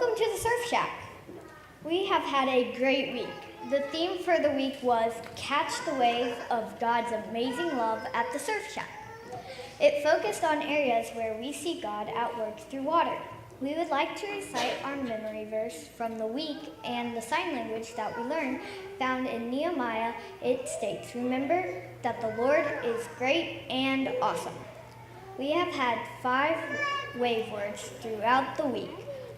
Welcome to the Surf Shack. We have had a great week. The theme for the week was Catch the Wave of God's Amazing Love at the Surf Shack. It focused on areas where we see God at work through water. We would like to recite our memory verse from the week and the sign language that we learned found in Nehemiah. It states, "Remember that the Lord is great and awesome." We have had 5 wave words throughout the week.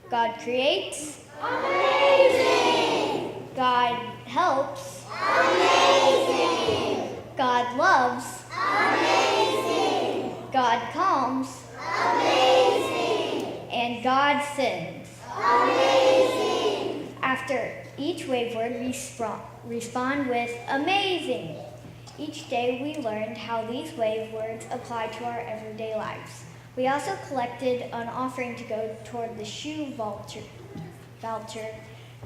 God creates. Amazing. God helps. Amazing. God loves. Amazing. God calms. Amazing. And God sends. Amazing. After each wave word, we respond with amazing. Each day we learned how these wave words apply to our everyday lives. We also collected an offering to go toward the shoe voucher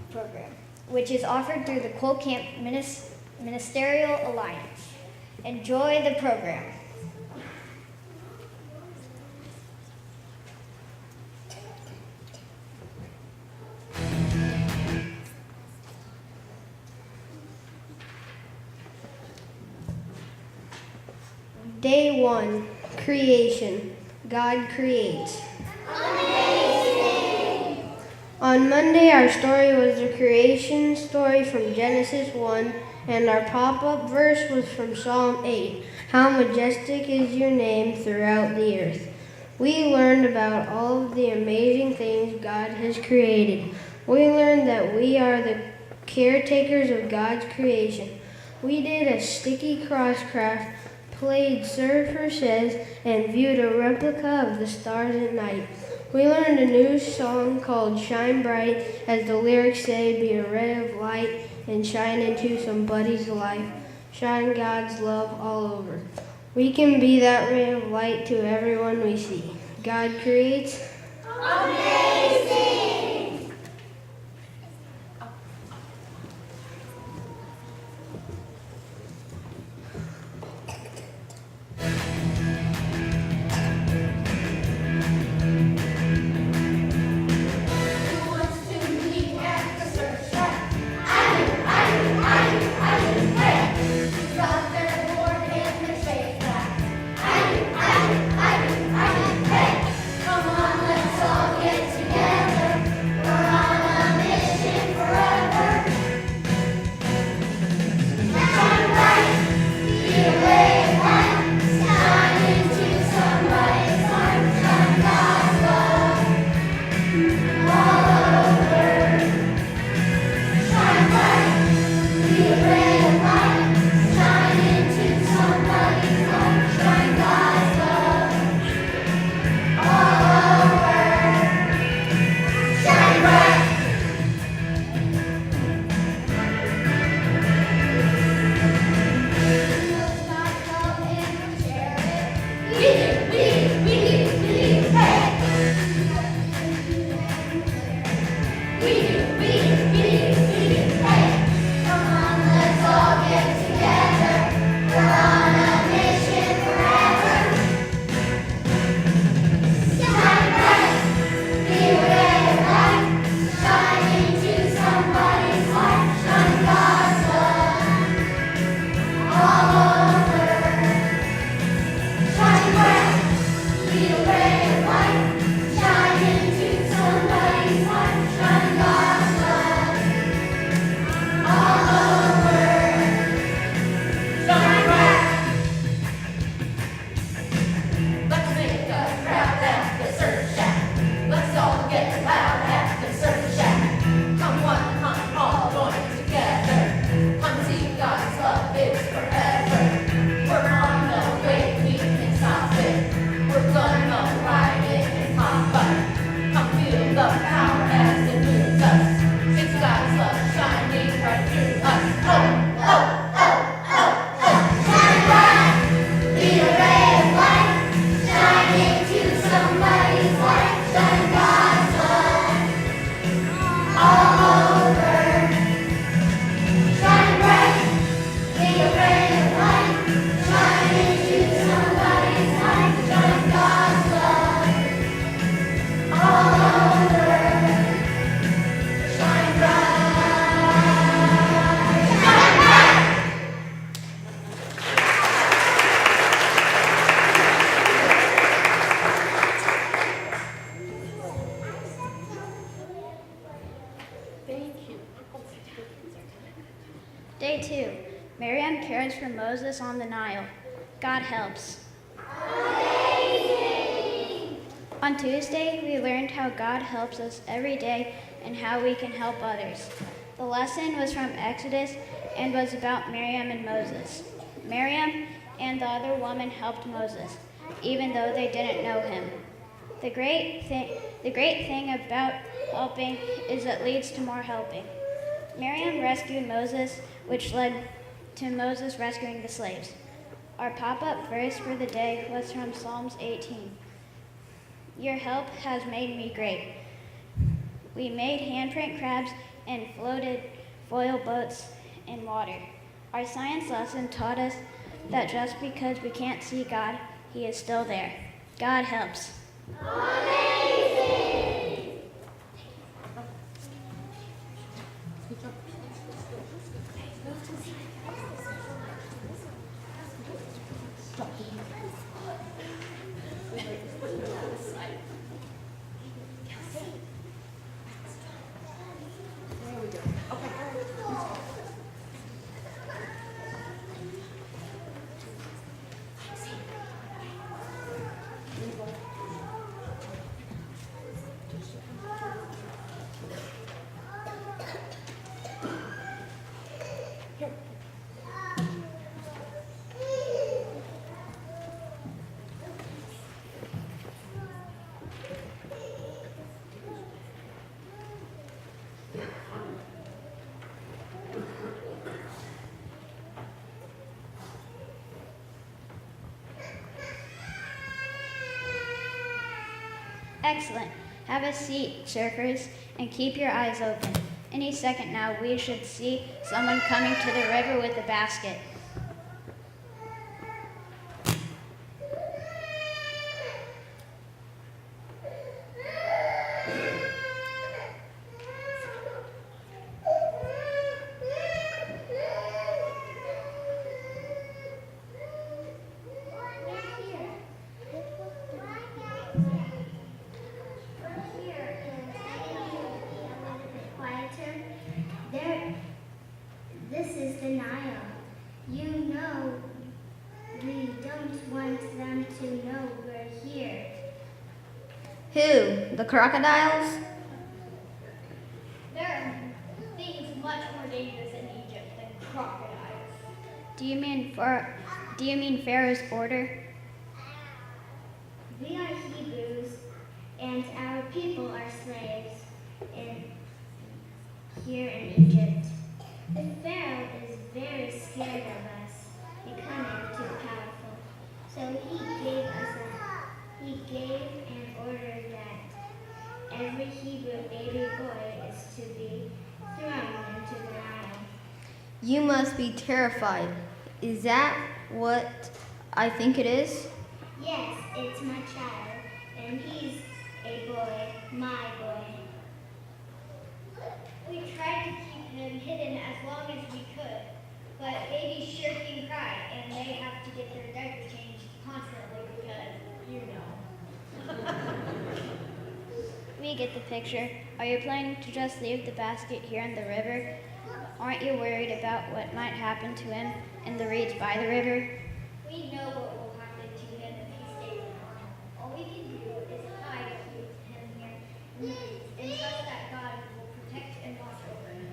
program, which is offered through the Cole Camp Ministerial Alliance. Enjoy the program. Day 1, Creation. God creates. Amazing! On Monday, our story was the creation story from Genesis 1, and our pop-up verse was from Psalm 8. How majestic is your name throughout the earth. We learned about all of the amazing things God has created. We learned that we are the caretakers of God's creation. We did a sticky cross craft, played Surfer Says, and viewed a replica of the stars at night. We learned a new song called Shine Bright, as the lyrics say, be a ray of light and shine into somebody's life. Shine God's love all over. We can be that ray of light to everyone we see. God creates. Amazing! Day 2. Miriam cares for Moses on the Nile. God helps. Amazing! On Tuesday, we learned how God helps us every day and how we can help others. The lesson was from Exodus and was about Miriam and Moses. Miriam and the other woman helped Moses, even though they didn't know him. The great thing about helping is it leads to more helping. Miriam rescued Moses, which led to Moses rescuing the slaves. Our pop-up verse for the day was from Psalms 18. Your help has made me great. We made handprint crabs and floated foil boats in water. Our science lesson taught us that just because we can't see God, He is still there. God helps. Amazing! Excellent. Have a seat, surfers, and keep your eyes open. Any second now, we should see someone coming to the river with a basket. This is the Nile. You know, we don't want them to know we're here. Who? The crocodiles? There are things much more dangerous in Egypt than crocodiles. Do you mean Pharaoh's order? We are Hebrews, and our people are slaves here in Egypt. The Pharaoh is very scared of us becoming too powerful, so he gave an order that every Hebrew baby boy is to be thrown into the Nile. You must be terrified. Is that what I think it is? Yes, it's my child, and he's a boy, my boy. We tried to keep him hidden as long as we could, but babies sure can cry, and they have to get their diapers changed constantly because, you know. We get the picture. Are you planning to just leave the basket here in the river? Aren't you worried about what might happen to him in the reeds by the river? We know what will happen to him if he stays in our home. All we can do is hide him here in the reeds and trust that God will protect and watch over him.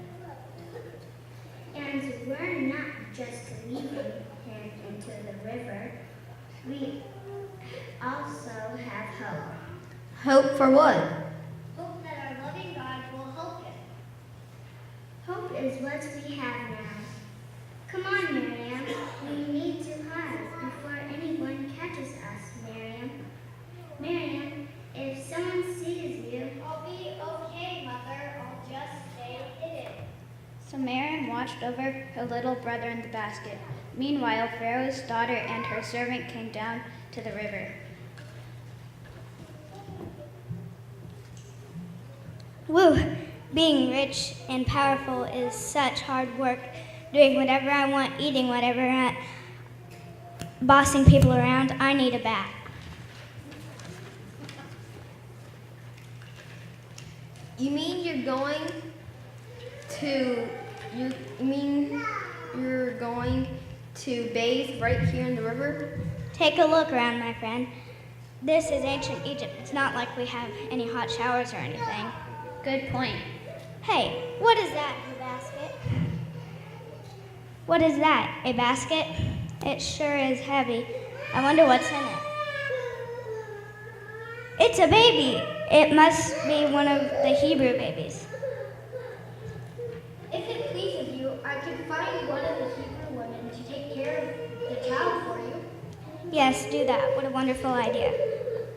And we're not just leaving him into the river. We also have hope. Hope for what? Hope that our loving God will help him. Hope is what we have now. Come on, Miriam. We need to hide before anyone catches us, Miriam. Miriam, if someone sees you, I'll be okay, Mother. I'll just stay hidden. So Miriam watched over her little brother in the basket. Meanwhile, Pharaoh's daughter and her servant came down to the river. Woo! Being rich and powerful is such hard work. Doing whatever I want, eating whatever I want, bossing people around. I need a bath. You mean you're going to, you mean you're going to bathe right here in the river? Take a look around, my friend. This is ancient Egypt. It's not like we have any hot showers or anything. Good point. Hey, what is that, a basket? What is that, a basket? It sure is heavy. I wonder what's in it. It's a baby. It must be one of the Hebrew babies. If it pleases you, I can find one of the Hebrew women to take care of the child for you. Yes, do that. What a wonderful idea.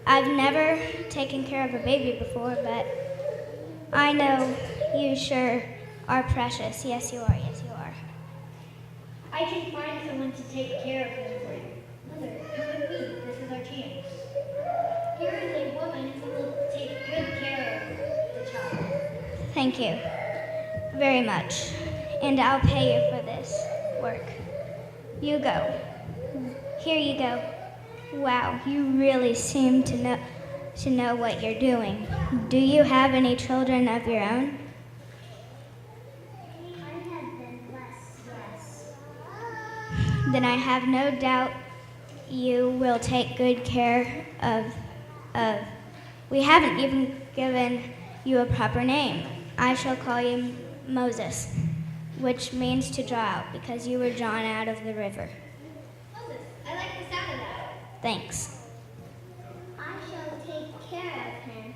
I've never taken care of a baby before, but I know you sure are precious. Yes, you are. Yes, you are. I can find someone to take care of him for you. Mother, come with me. This is our chance. Here is a woman who will take good care of the child. Thank you very much. And I'll pay you for this work. You go. Here you go. Wow, you really seem to know what you're doing. Do you have any children of your own? I have been blessed, yes. Then I have no doubt you will take good care of. We haven't even given you a proper name. I shall call you Moses, which means to draw out, because you were drawn out of the river. Moses, I like the sound of that. Thanks. I shall take care of him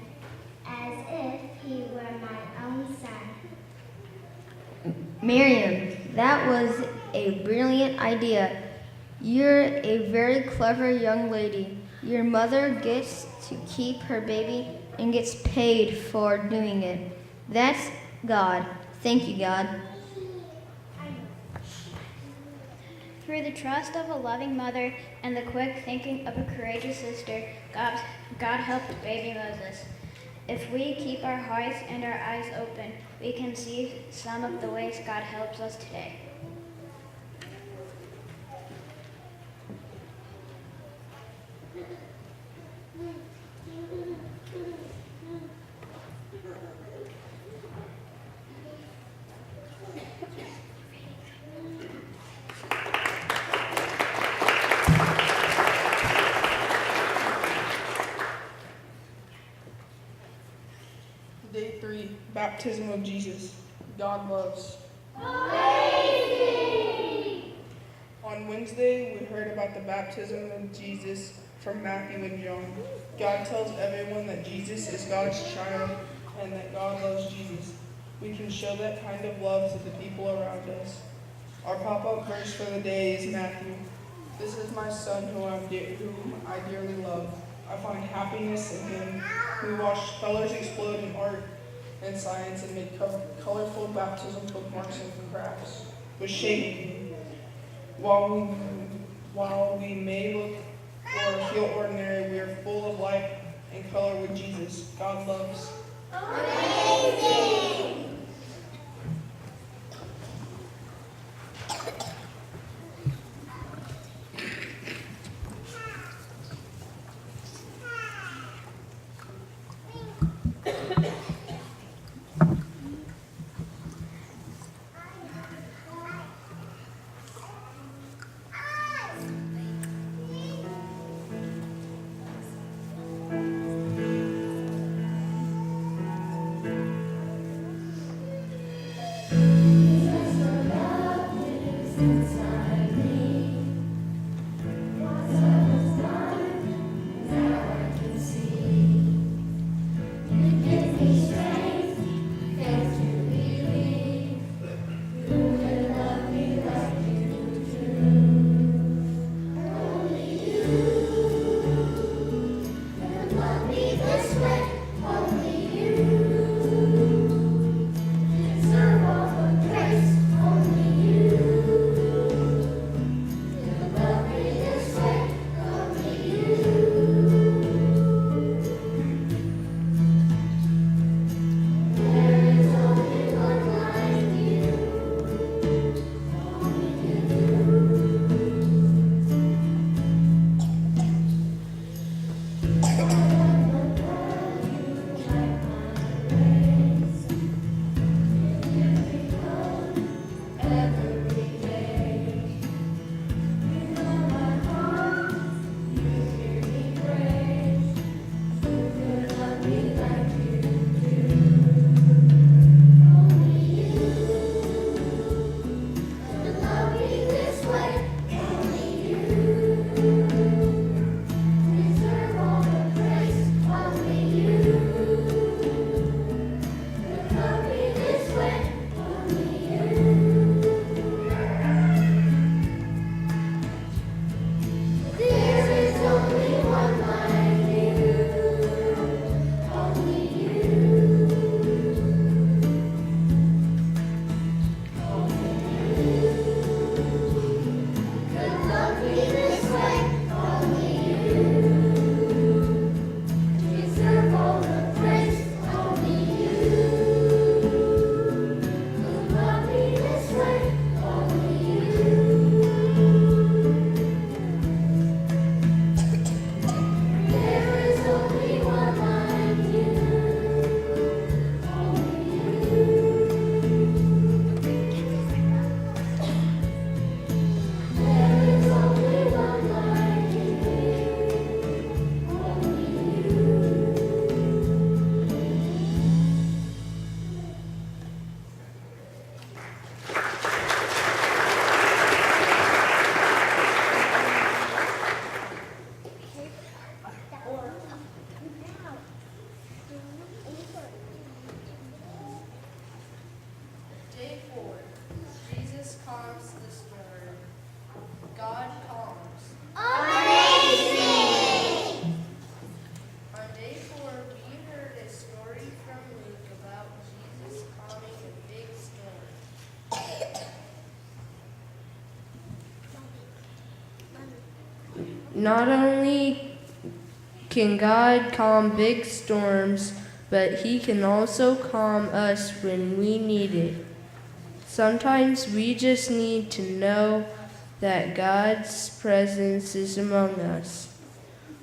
as if he were my own son. Miriam, that was a brilliant idea. You're a very clever young lady. Your mother gets to keep her baby and gets paid for doing it. That's God. Thank you, God. Through the trust of a loving mother and the quick thinking of a courageous sister, God helped baby Moses. If we keep our hearts and our eyes open, we can see some of the ways God helps us today. Day 3, Baptism of Jesus. God loves. On Wednesday, we heard about the baptism of Jesus from Matthew and John. God tells everyone that Jesus is God's child and that God loves Jesus. We can show that kind of love to the people around us. Our pop-up verse for the day is Matthew. This is my son whom I dearly love. I find happiness in him, who watched colors explode in art and science and made colorful baptism bookmarks and crafts, was shaping me. While we may look or feel ordinary, we are full of life and color with Jesus. God loves. Not only can God calm big storms, but He can also calm us when we need it. Sometimes we just need to know that God's presence is among us.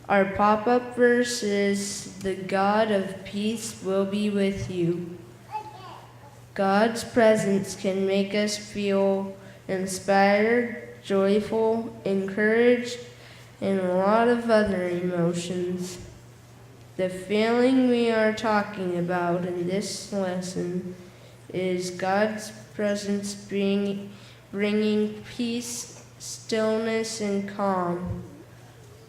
Our pop-up verse is, "The God of peace will be with you." God's presence can make us feel inspired, joyful, encouraged, and a lot of other emotions. The feeling we are talking about in this lesson is God's presence bringing peace, stillness, and calm.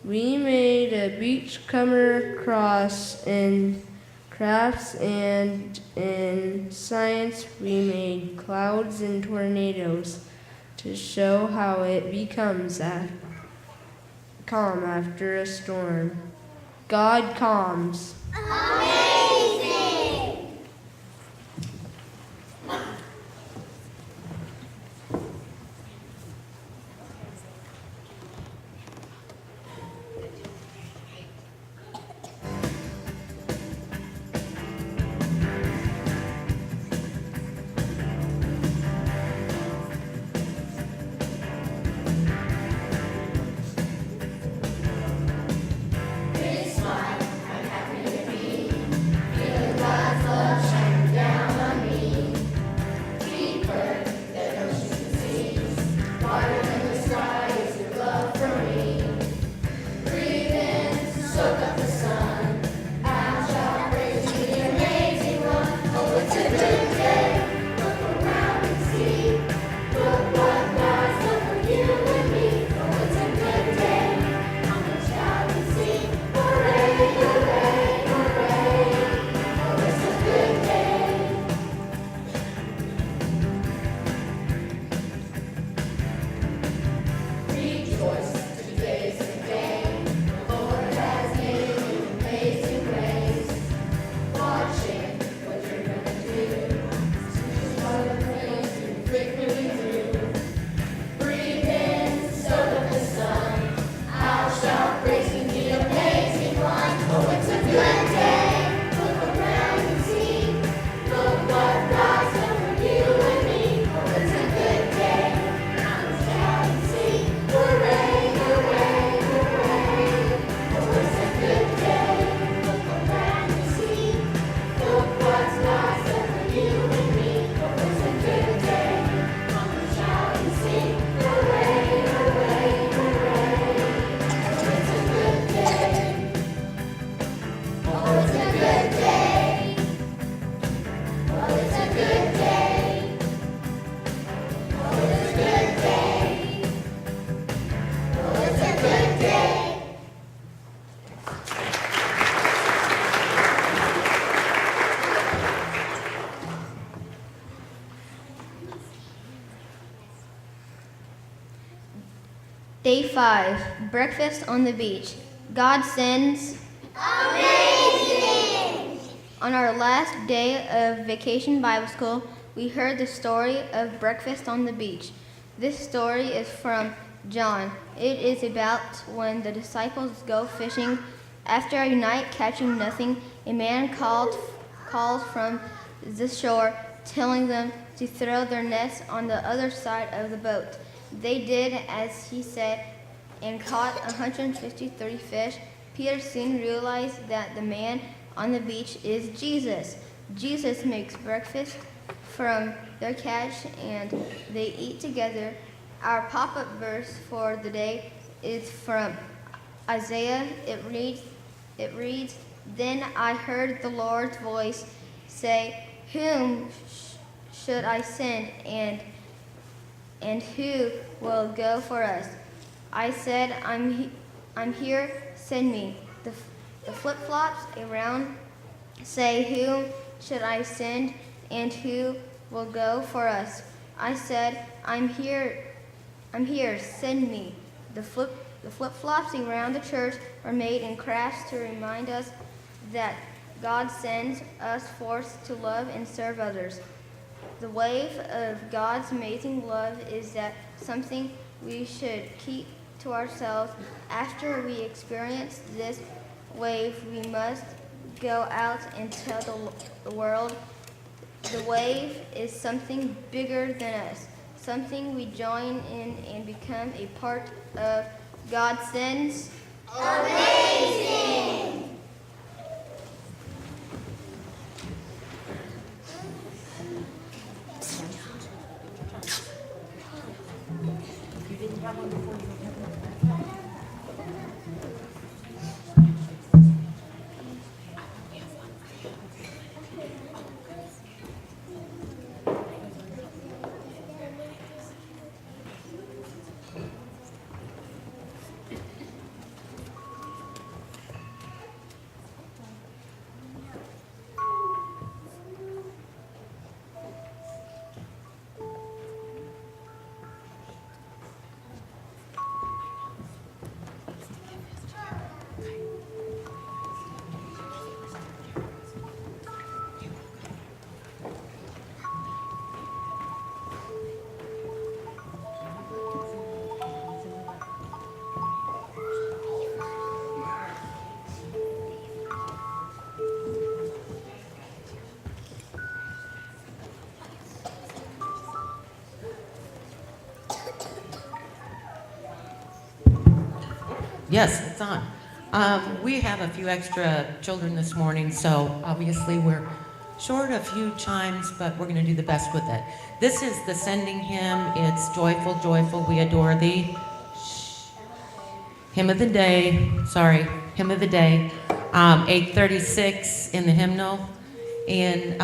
We made a beachcomber cross in crafts, and in science we made clouds and tornadoes to show how it becomes calm after a storm. God calms. Day 5, breakfast on the beach. God sends. Amazing! On our last day of vacation Bible school, we heard the story of breakfast on the beach. This story is from John. It is about when the disciples go fishing. After a night catching nothing, a man calls from the shore, telling them to throw their nets on the other side of the boat. They did as he said and caught 153 fish. Peter soon realized that the man on the beach is Jesus. Jesus makes breakfast from their catch and they eat together. Our pop-up verse for the day is from Isaiah. It reads, "Then I heard the Lord's voice say, Whom should I send, and who will go for us? I said, I'm here, send me." The flip-flops around say, "Whom should I send, and who will go for us?" I said, I'm here, send me." The flip-flops around the church are made in crafts to remind us that God sends us forth to love and serve others. The wave of God's amazing love is that something we should keep to ourselves, after we experience this wave, we must go out and tell the world the wave is something bigger than us, something we join in and become a part of. God sends. Amazing! Yes, it's on. We have a few extra children this morning, so obviously we're short a few chimes, but we're going to do the best with it. This is the sending hymn. It's Joyful, Joyful, We Adore Thee. Shh. Hymn of the day, sorry, hymn of the day, 836 in the hymnal. And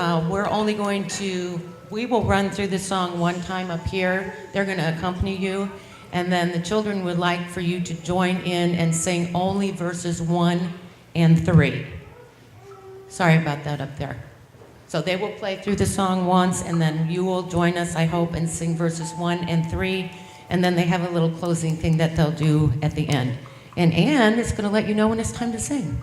we will run through the song one time up here. They're going to accompany you. And then the children would like for you to join in and sing only verses 1 and 3. Sorry about that up there. So they will play through the song once, and then you will join us, I hope, and sing verses 1 and 3. And then they have a little closing thing that they'll do at the end. And Anne is going to let you know when it's time to sing.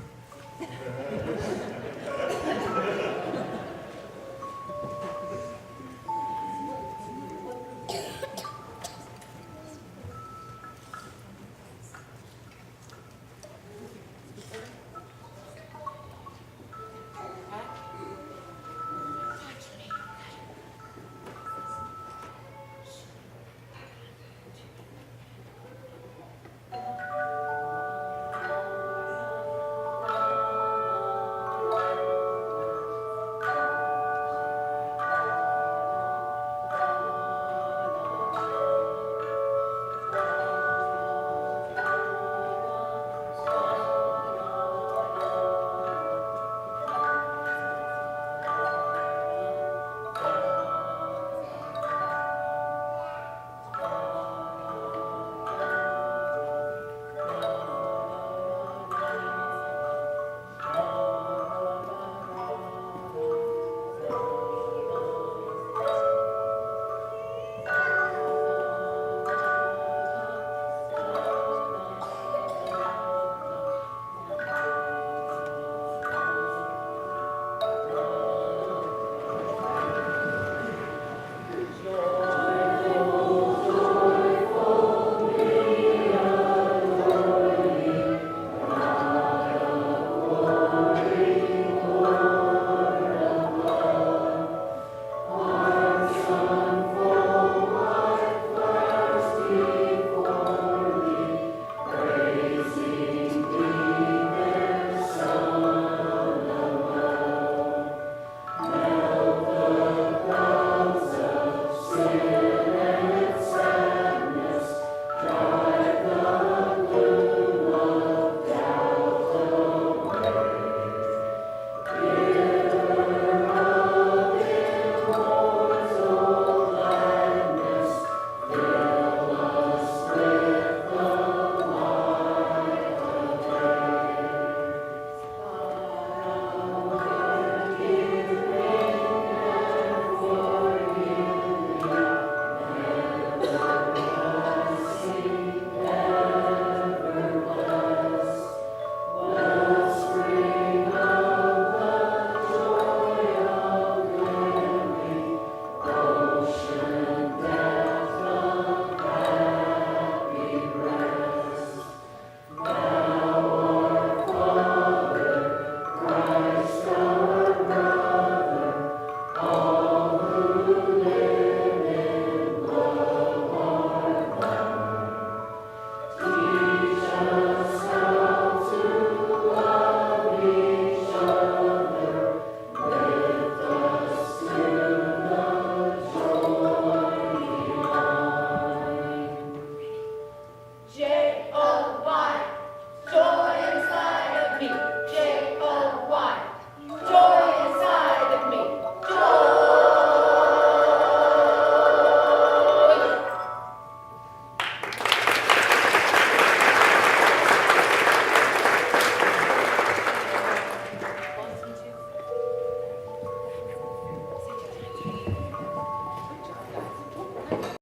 Sing.